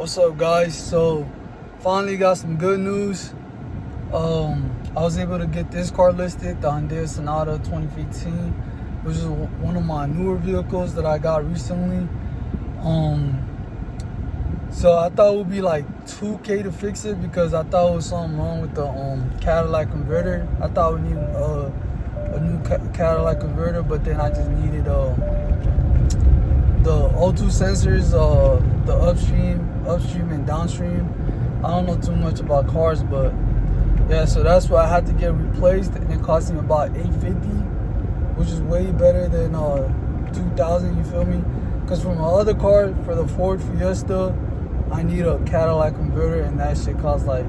What's up, guys? So finally got some good news. I was able to get this car listed, the Hyundai Sonata 2015, which is one of my newer vehicles that I got recently. So I thought it would be like $2K to fix it because I thought it was something wrong with the Cadillac converter. I thought we needed a new Cadillac converter, but then I just needed the O2 sensors, the upstream and downstream. I don't know too much about cars, but yeah, so that's why I had to get replaced, and it cost me about $850, which is way better than $2,000. You feel me? Because from my other car, for the Ford Fiesta, I need a Cadillac converter, and that shit costs like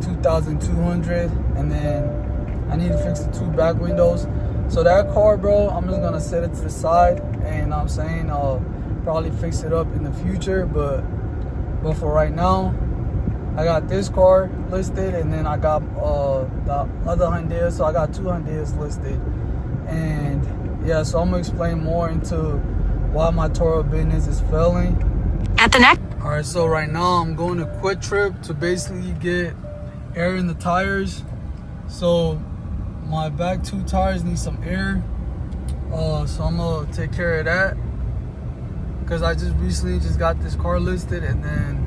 $2,200, and then I need to fix the 2 back windows. So that car, bro, I'm just gonna set it to the side, and I'm saying I'll probably fix it up in the future, but for right now, I got this car listed, and then I got the other Hyundai, so I got 2 Hyundais listed. And yeah, so I'm gonna explain more into why my Turo business is failing. At the next. All right, so right now I'm going to Quick Trip to basically get air in the tires. So my back 2 tires need some air, so I'm gonna take care of that because I just recently got this car listed, and then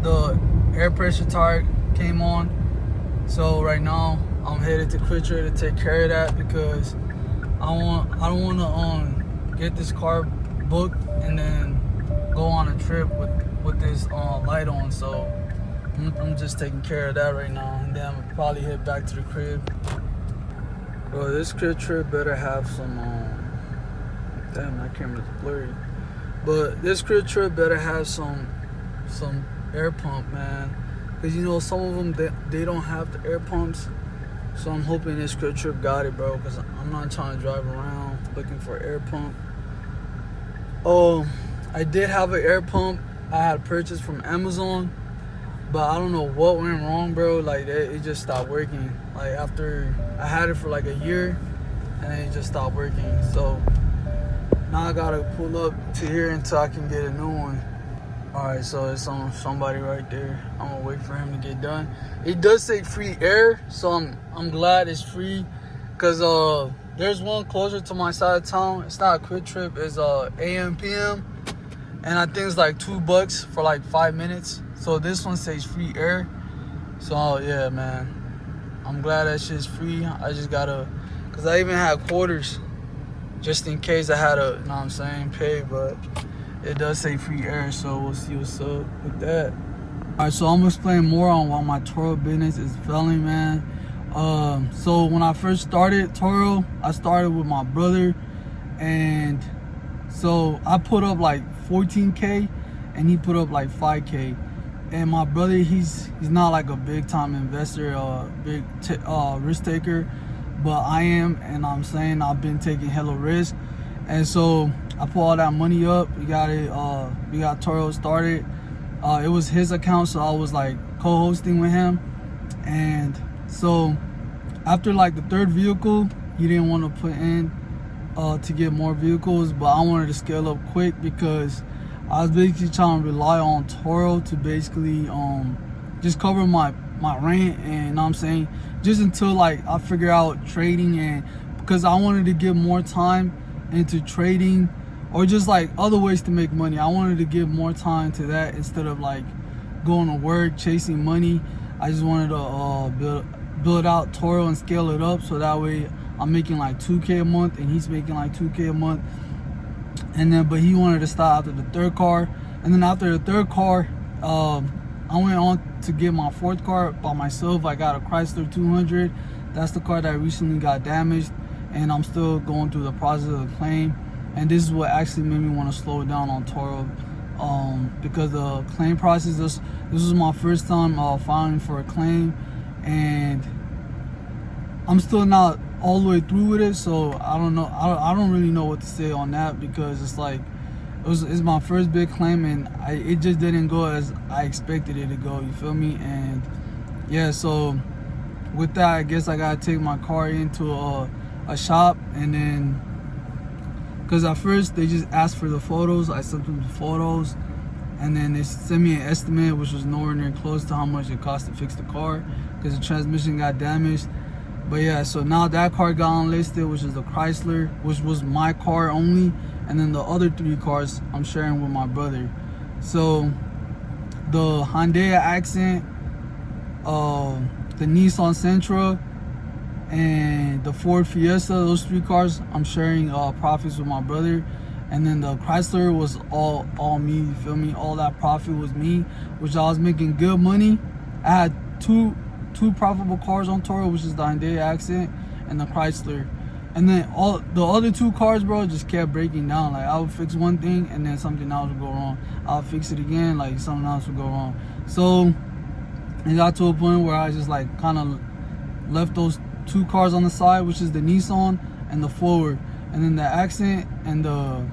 the air pressure tire came on. So right now I'm headed to Quick Trip to take care of that because I don't want to get this car booked and then go on a trip with this light on. So I'm just taking care of that right now, and then I'm probably head back to the crib. Bro, this Quick Trip better have some damn, my camera's blurry, but this Quick Trip better have some air pump, man, because you know some of them they don't have the air pumps. So I'm hoping this Quick Trip got it, bro, because I'm not trying to drive around looking for air pump. I did have an air pump I had purchased from Amazon, but I don't know what went wrong, bro. Like it just stopped working. Like after I had it for like a year, and then it just stopped working. So now I gotta pull up to here until I can get a new one. All right, so it's on somebody right there. I'm gonna wait for him to get done. It does say free air, so I'm glad it's free, cause there's one closer to my side of town. It's not a Quick Trip. It's AM PM, and I think it's like $2 for like 5 minutes. So this one says free air. So yeah, man, I'm glad that shit's free. I just gotta, cause I even had quarters just in case I had to, you know what I'm saying, pay, but it does say free air, so we'll see what's up with that. All right, so I'm gonna explain more on why my Turo business is failing, man. So when I first started Turo, I started with my brother, and so I put up like 14K, and he put up like 5K. And my brother, he's not like a big time investor or big risk taker, but I am, and I'm saying I've been taking hella risk. And so I put all that money up. We got it. We got Turo started. It was his account, so I was like co-hosting with him. And so after like the 3rd vehicle, he didn't want to put in to get more vehicles, but I wanted to scale up quick because I was basically trying to rely on Turo to basically just cover my rent, and you know what I'm saying, just until like I figure out trading, and because I wanted to give more time into trading or just like other ways to make money. I wanted to give more time to that instead of like going to work chasing money. I just wanted to build out Turo and scale it up, so that way I'm making like 2K a month and he's making like 2K a month. And then but he wanted to start after the 3rd car, and then after the 3rd car I went on to get my 4th car by myself. I got a Chrysler 200. That's the car that recently got damaged, and I'm still going through the process of the claim. And this is what actually made me want to slow it down on Turo, because the claim process, this was my first time filing for a claim, and I'm still not all the way through with it. So I don't know. I don't really know what to say on that, because it's like it's my first big claim, and it just didn't go as I expected it to go. You feel me? And yeah, so with that, I guess I gotta take my car into a shop, and then because at first they just asked for the photos, I sent them the photos, and then they sent me an estimate, which was nowhere near close to how much it cost to fix the car because the transmission got damaged. But yeah, so now that car got unlisted, which is the Chrysler, which was my car only, and then the other 3 cars I'm sharing with my brother. So the Hyundai Accent, the Nissan Sentra, and the Ford Fiesta, those 3 cars I'm sharing profits with my brother. And then the Chrysler was all me, you feel me? All that profit was me, which I was making good money. I had two profitable cars on Turo, which is the Hyundai Accent and the Chrysler. And then all the other 2 cars, bro, just kept breaking down. Like, I would fix one thing and then something else would go wrong. I'll fix it again, like something else would go wrong. So it got to a point where I just like kind of left those 2 cars on the side, which is the Nissan and the Ford. And then the Accent and the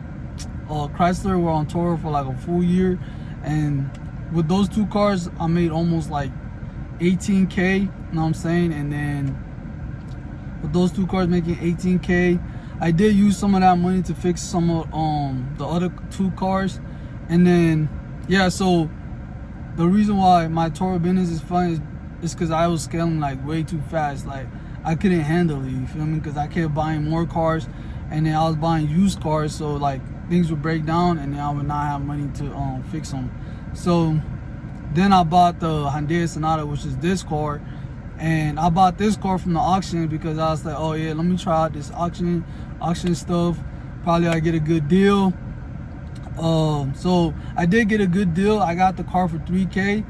Chrysler were on Turo for like a full year. And with those 2 cars, I made almost like 18K, you know what I'm saying? And then with those 2 cars making 18K, I did use some of that money to fix some of the other 2 cars. And then yeah, so the reason why my Turo business is fun is because I was scaling like way too fast. Like, I couldn't handle it, you feel me? Because I kept buying more cars, and then I was buying used cars, so like things would break down and then I would not have money to fix them. So then I bought the Hyundai Sonata, which is this car. And I bought this car from the auction because I was like, oh yeah, let me try out this auction stuff. Probably I get a good deal. So I did get a good deal. I got the car for 3K,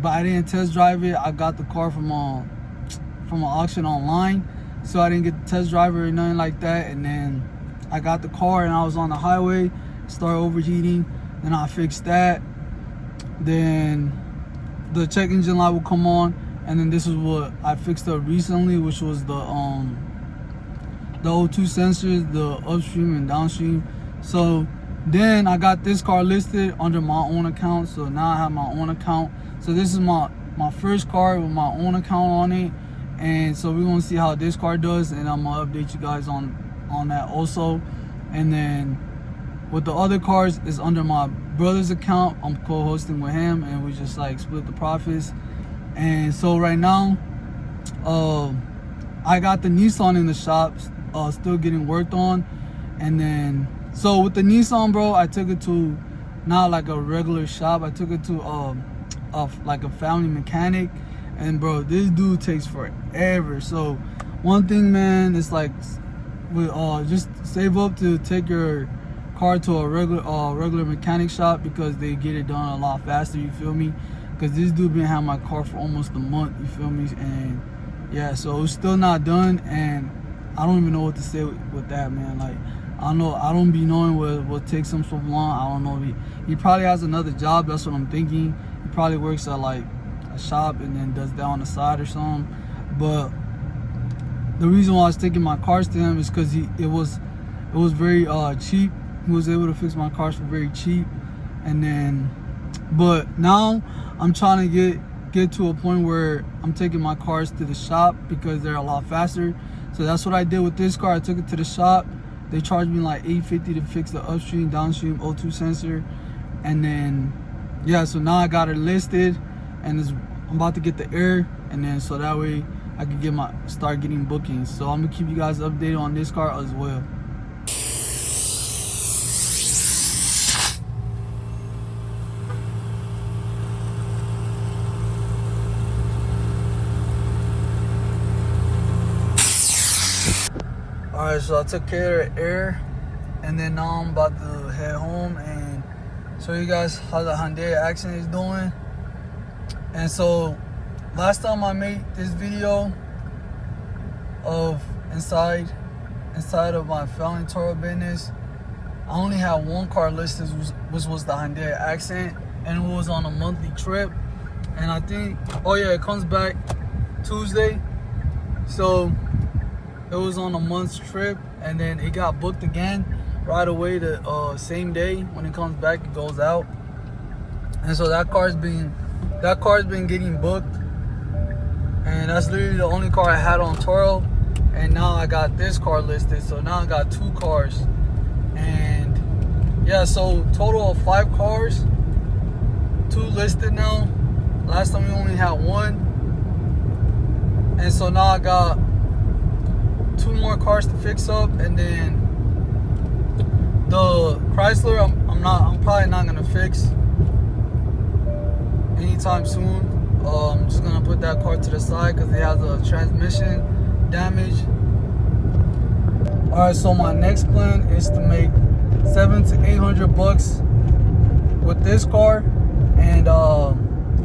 but I didn't test drive it. I got the car from an auction online, so I didn't get the test drive or nothing like that. And then I got the car and I was on the highway, started overheating. Then I fixed that. Then the check engine light will come on, and then this is what I fixed up recently, which was the O2 sensors, the upstream and downstream. So then I got this car listed under my own account, so now I have my own account. So this is my first car with my own account on it, and so we're gonna see how this car does, and I'm gonna update you guys on that also. And then with the other cars is under my brother's account. I'm co-hosting with him, and we just like split the profits. And so right now, I got the Nissan in the shop, still getting worked on. And then so with the Nissan, bro, I took it to not like a regular shop. I took it to like a family mechanic, and bro, this dude takes forever. So one thing, man, it's like we just save up to take your car to a regular mechanic shop, because they get it done a lot faster, you feel me? Because this dude been having my car for almost a month, you feel me? And yeah, so it's still not done, and I don't even know what to say with that, man. Like, I don't be knowing what takes him so long. I don't know. He probably has another job, that's what I'm thinking. He probably works at like a shop and then does that on the side or something. But the reason why I was taking my cars to him is because it was very cheap. He was able to fix my cars for very cheap. And then, but now I'm trying to get to a point where I'm taking my cars to the shop because they're a lot faster. So that's what I did with this car. I took it to the shop. They charged me like $850 to fix the upstream, downstream O2 sensor. And then yeah, so now I got it listed, and I'm about to get the air, and then so that way I can start getting bookings. So I'm gonna keep you guys updated on this car as well. Alright, so I took care of the air, and then now I'm about to head home and show you guys how the Hyundai Accent is doing. And so last time I made this video of inside of my family Turo business, I only had one car listed, which was the Hyundai Accent, and it was on a monthly trip. And I think, oh yeah, it comes back Tuesday, so it was on a month's trip, and then it got booked again right away the same day. When it comes back, it goes out. And so that car's been getting booked, and that's literally the only car I had on Turo. And now I got this car listed, so now I got 2 cars. And Yeah, so total of 5 cars, 2 listed now. Last time we only had 1. And so now I got 2 more cars to fix up, and then the Chrysler I'm probably not gonna fix anytime soon. I'm just gonna put that car to the side because it has a transmission damage. Alright, so my next plan is to make $700 to $800 with this car, and I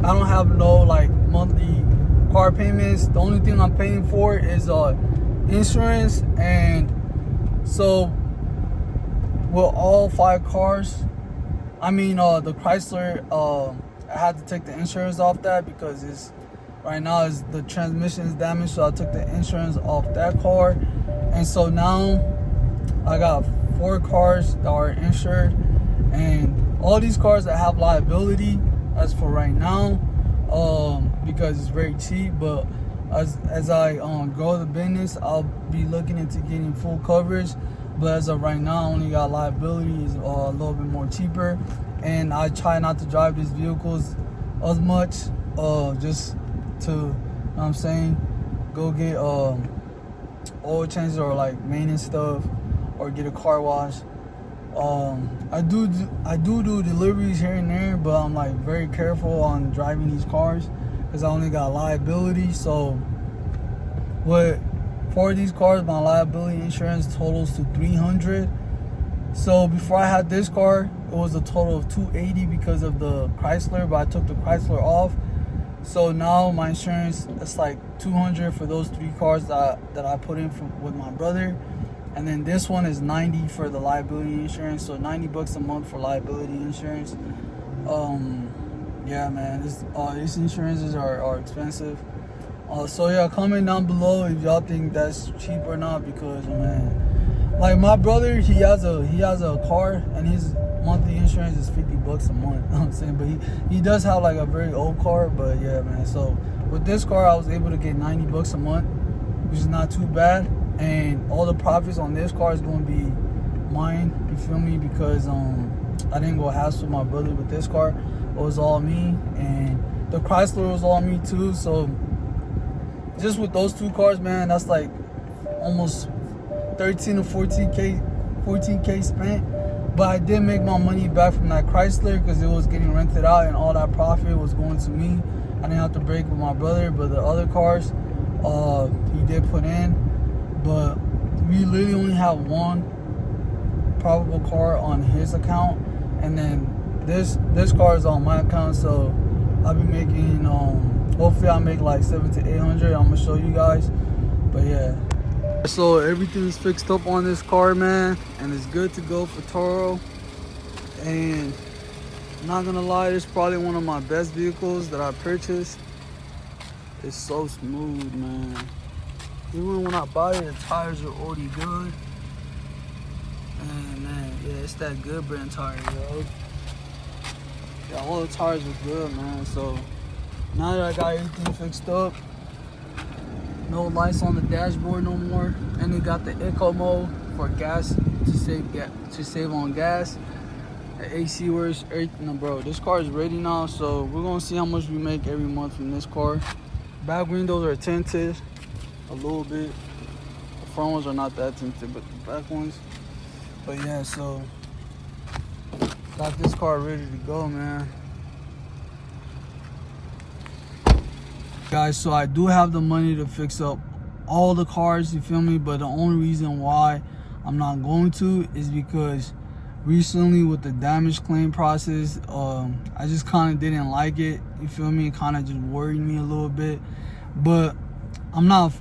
don't have no like monthly car payments. The only thing I'm paying for is insurance. And so with all 5 cars, I mean the Chrysler, I had to take the insurance off that because right now the transmission is damaged, so I took the insurance off that car. And so now I got 4 cars that are insured, and all these cars that have liability as for right now, because it's very cheap. But as I grow the business, I'll be looking into getting full coverage. But as of right now, I only got liability, is a little bit more cheaper. And I try not to drive these vehicles as much, just to, you know what I'm saying, go get oil changes or like maintenance stuff, or get a car wash. I do deliveries here and there, but I'm like very careful on driving these cars because I only got liability. So for these cars, my liability insurance totals to $300. So before I had this car, it was a total of $280 because of the Chrysler, but I took the Chrysler off. So now my insurance is like $200 for those 3 cars that I put in with my brother. And then this one is $90 for the liability insurance, so $90 a month for liability insurance. Yeah, man, these insurances are expensive. So yeah, comment down below if y'all think that's cheap or not, because man, like my brother, he has a car and his monthly insurance is $50 a month. You know what I'm saying? But he does have like a very old car. But yeah, man, so with this car I was able to get $90 a month, which is not too bad. And all the profits on this car is going to be mine, you feel me? Because I didn't go hassle my brother with this car. It was all me, and the Chrysler was all me too. So just with those 2 cars, man, that's like almost 13 to 14K spent. But I did make my money back from that Chrysler because it was getting rented out, and all that profit was going to me. I didn't have to break with my brother. But the other cars, he did put in. But we literally only have 1 probable car on his account, and then this car is on my account. So I'll be making hopefully I'll make like $700 to $800. I'm gonna show you guys. But yeah, so everything's fixed up on this car, man, and it's good to go for Turo. And I'm not gonna lie, it's probably one of my best vehicles that I purchased. It's so smooth, man. Even when I buy it, the tires are already good. And man, yeah, it's that good brand tire, yo. Yeah, all the tires are good, man. So now that I got everything fixed up, no lights on the dashboard no more, and they got the eco mode for gas to save on gas. The AC works, everything, bro. This car is ready now, so we're gonna see how much we make every month from this car. Back windows are tinted a little bit. The front ones are not that tinted, but the back ones. But yeah, so got this car ready to go, man. Guys, so I do have the money to fix up all the cars, you feel me? But the only reason why I'm not going to is because recently with the damage claim process, I just kind of didn't like it, you feel me? It kind of just worried me a little bit. But I'm not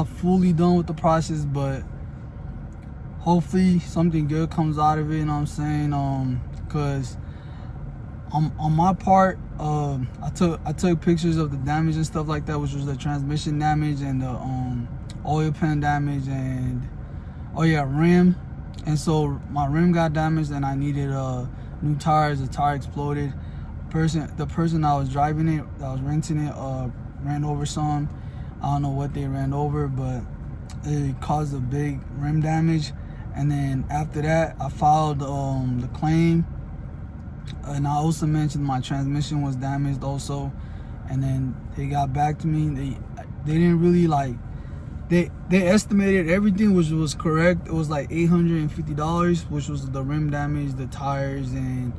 fully done with the process, but hopefully something good comes out of it, you know what I'm saying? Because on my part, I took pictures of the damage and stuff like that, which was the transmission damage and the oil pan damage and rim. And so my rim got damaged and I needed new tires. The tire exploded. The person that was driving it, that was renting it, ran over some. I don't know what they ran over, but it caused a big rim damage. And then after that, I filed the claim. And I also mentioned my transmission was damaged also. And then they got back to me. They didn't really like, they estimated everything, which was correct. It was like $850, which was the rim damage, the tires, and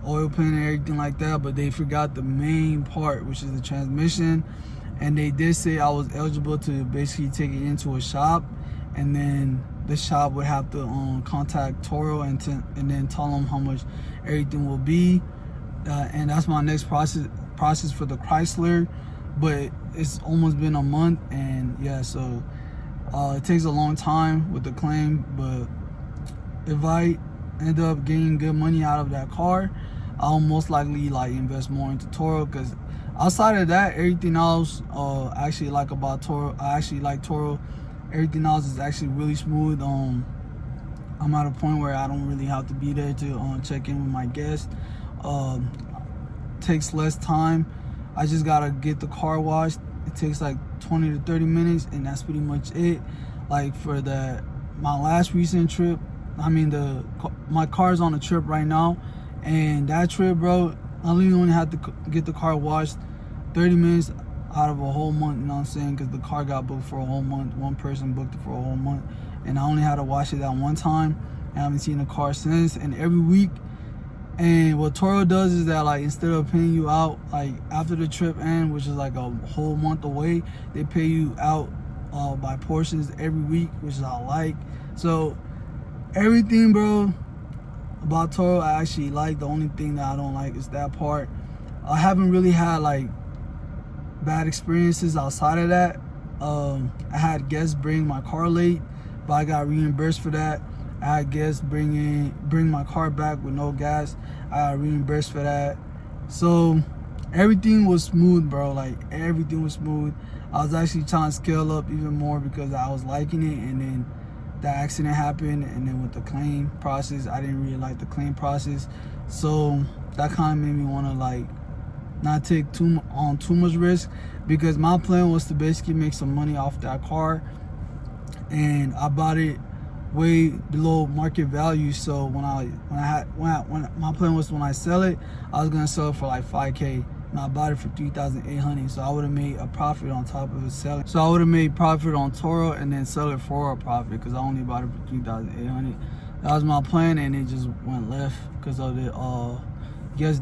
oil pan and everything like that. But they forgot the main part, which is the transmission. And they did say I was eligible to basically take it into a shop, and then the shop would have to contact Turo and then tell them how much everything will be. And that's my next process for the Chrysler. But it's almost been a month, and yeah, so it takes a long time with the claim. But if I end up getting good money out of that car, I'll most likely like invest more into Turo, because outside of that, everything else I actually like about Turo. I actually like Turo. Everything else is actually really smooth. I'm at a point where I don't really have to be there to check in with my guests. Takes less time. I just gotta get the car washed. It takes like 20 to 30 minutes, and that's pretty much it. Like for my last recent trip, I mean my car's on a trip right now, and that trip, bro, I literally only had to get the car washed 30 minutes out of a whole month, you know what I'm saying? Because the car got booked for a whole month. One person booked it for a whole month, and I only had to wash it that one time. I haven't seen the car since, and every week. And what Turo does is that, like, instead of paying you out like after the trip end, which is like a whole month away, they pay you out by portions every week, which I like. So everything, bro, about Turo I actually like. The only thing that I don't like is that part. I haven't really had like bad experiences outside of that. I had guests bring my car late, but I got reimbursed for that. I had guests bring my car back with no gas. I got reimbursed for that. So everything was smooth, bro. Like, everything was smooth. I was actually trying to scale up even more because I was liking it, and then the accident happened. And then with the claim process, I didn't really like the claim process. So that kind of made me want to like not take too much risk, because my plan was to basically make some money off that car, and I bought it way below market value. So when my plan was, when I sell it, I was gonna sell it for like $5K, and I bought it for $3,800. So I would have made a profit on top of it selling. So I would have made profit on Turo and then sell it for a profit, because I only bought it for $3,800. That was my plan, and it just went left because of the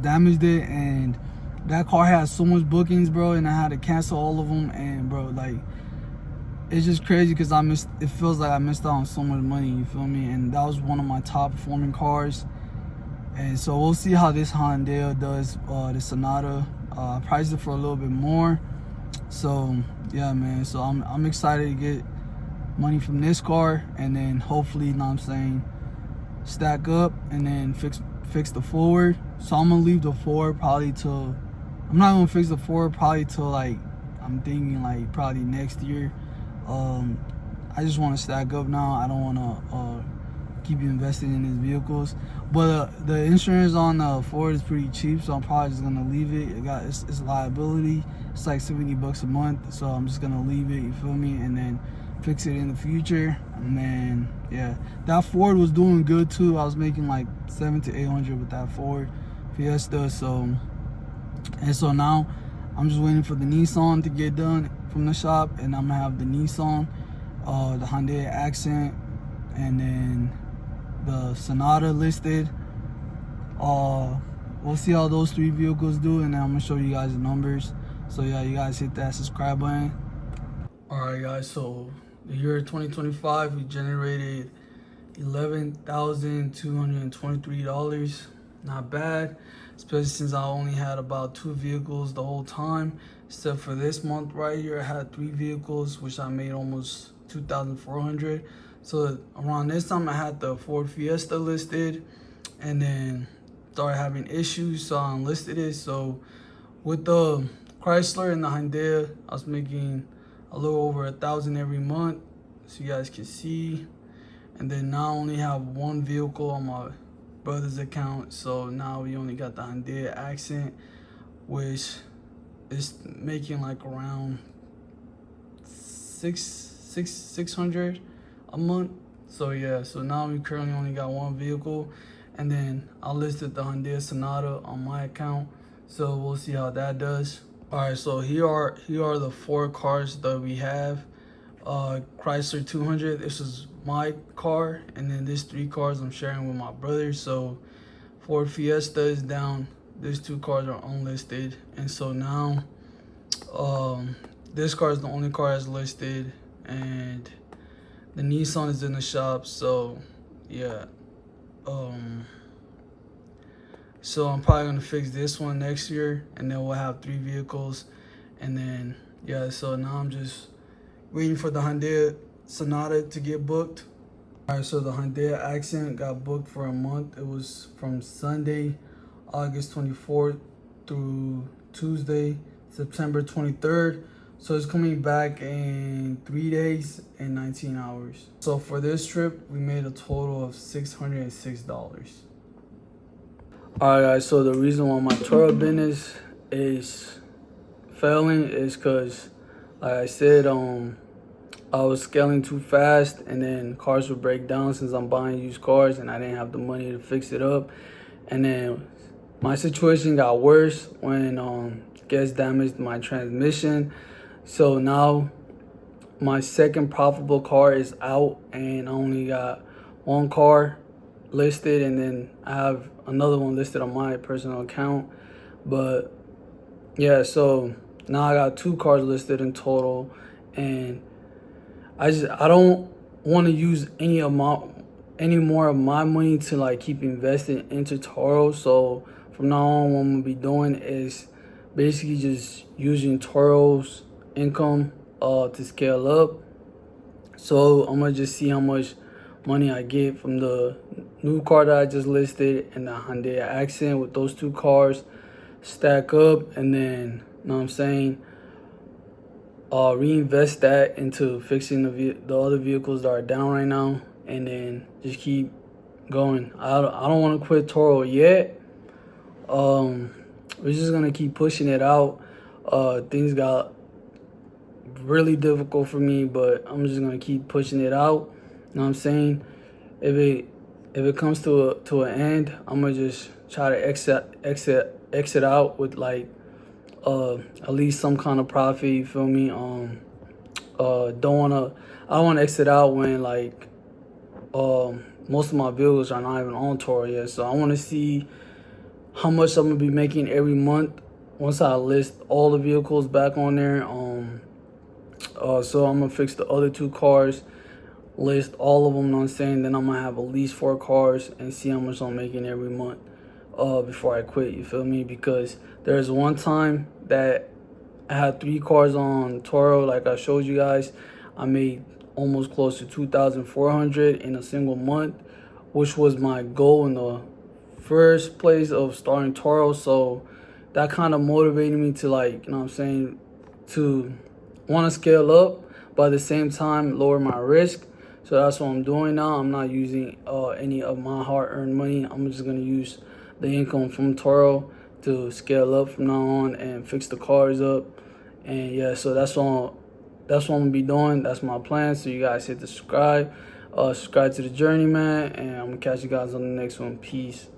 damaged it. And that car had so much bookings, bro, and I had to cancel all of them. And bro, like, it's just crazy because it feels like I missed out on so much money, you feel me? And that was one of my top performing cars. And so we'll see how this Hyundai does, the Sonata. I priced it for a little bit more. So yeah, man, so I'm excited to get money from this car, and then hopefully, you know what I'm saying, stack up and then fix the forward. So I'm gonna leave the forward probably till, I'm not gonna fix the forward probably till like, I'm thinking like probably next year. I just want to stack up now. I don't want to keep investing in these vehicles. But the insurance on the Ford is pretty cheap, so I'm probably just gonna leave it. It's liability. It's like $70 a month, so I'm just gonna leave it. You feel me? And then fix it in the future. And then yeah, that Ford was doing good too. I was making like $700 to $800 with that Ford Fiesta. So now I'm just waiting for the Nissan to get done from the shop, and I'm gonna have the Nissan, the Hyundai Accent, and then the Sonata listed. We'll see how those three vehicles do, and then I'm gonna show you guys the numbers. So yeah, you guys hit that subscribe button. Alright guys, so the year 2025, we generated $11,223. Not bad, especially since I only had about 2 vehicles the whole time. Except for this month right here, I had 3 vehicles, which I made almost $2,400. So around this time, I had the Ford Fiesta listed, and then started having issues, so I unlisted it. So with the Chrysler and the Hyundai, I was making a little over $1,000 every month, so you guys can see. And then now I only have 1 vehicle on my brother's account, so now we only got the Hyundai Accent, which is making like around $600 a month. So yeah, so now we currently only got one vehicle, and then I listed the Hyundai Sonata on my account. So we'll see how that does. All right, so here are the 4 cars that we have. Chrysler 200. This is my car, and then these 3 cars I'm sharing with my brother. So Ford Fiesta is down. These 2 cars are unlisted, and so now this car is the only car that's listed, and the Nissan is in the shop. So yeah, so I'm probably gonna fix this one next year, and then we'll have 3 vehicles, and then yeah. So now I'm just waiting for the Hyundai Sonata to get booked. All right, so the Hyundai Accent got booked for a month. It was from Sunday, August 24th through Tuesday, September 23rd. So it's coming back in 3 days and 19 hours. So for this trip, we made a total of $606. All right, guys, so the reason why my Turo business is failing is because, like I said, I was scaling too fast, and then cars would break down since I'm buying used cars, and I didn't have the money to fix it up. And then my situation got worse when gas damaged my transmission. So now my second profitable car is out, and I only got 1 car listed, and then I have another one listed on my personal account. But yeah, so now I got 2 cars listed in total, and I don't want to use any more of my money to like keep investing into Turo. So from now on, what I'm gonna be doing is basically just using Turo's income to scale up. So I'm gonna just see how much money I get from the new car that I just listed and the Hyundai Accent. With those 2 cars stack up, and then, you know what I'm saying, reinvest that into fixing the other vehicles that are down right now, and then just keep going. I don't want to quit Turo yet. We're just gonna keep pushing it out. Things got really difficult for me, but I'm just gonna keep pushing it out. You know what I'm saying? If it comes to an end, I'm gonna just try to exit out with like at least some kind of profit. You feel me? I don't wanna exit out when like most of my vehicles are not even on Turo yet. So I wanna see how much I'm gonna be making every month once I list all the vehicles back on there. So I'm gonna fix the other 2 cars, list all of them, you know what I'm saying? Then I'm gonna have at least 4 cars and see how much I'm making every month before I quit, you feel me? Because there's one time that I had 3 cars on Turo, like I showed you guys. I made almost close to 2,400 in a single month, which was my goal in the first place of starting Turo. So that kind of motivated me to, like, you know what I'm saying, to want to scale up, but at the same time lower my risk. So that's what I'm doing now. I'm not using any of my hard-earned money. I'm just gonna use the income from Turo to scale up from now on and fix the cars up. And yeah, so that's what I'm gonna be doing. That's my plan. So you guys hit the subscribe to the journey, man, and I'm gonna catch you guys on the next one. Peace.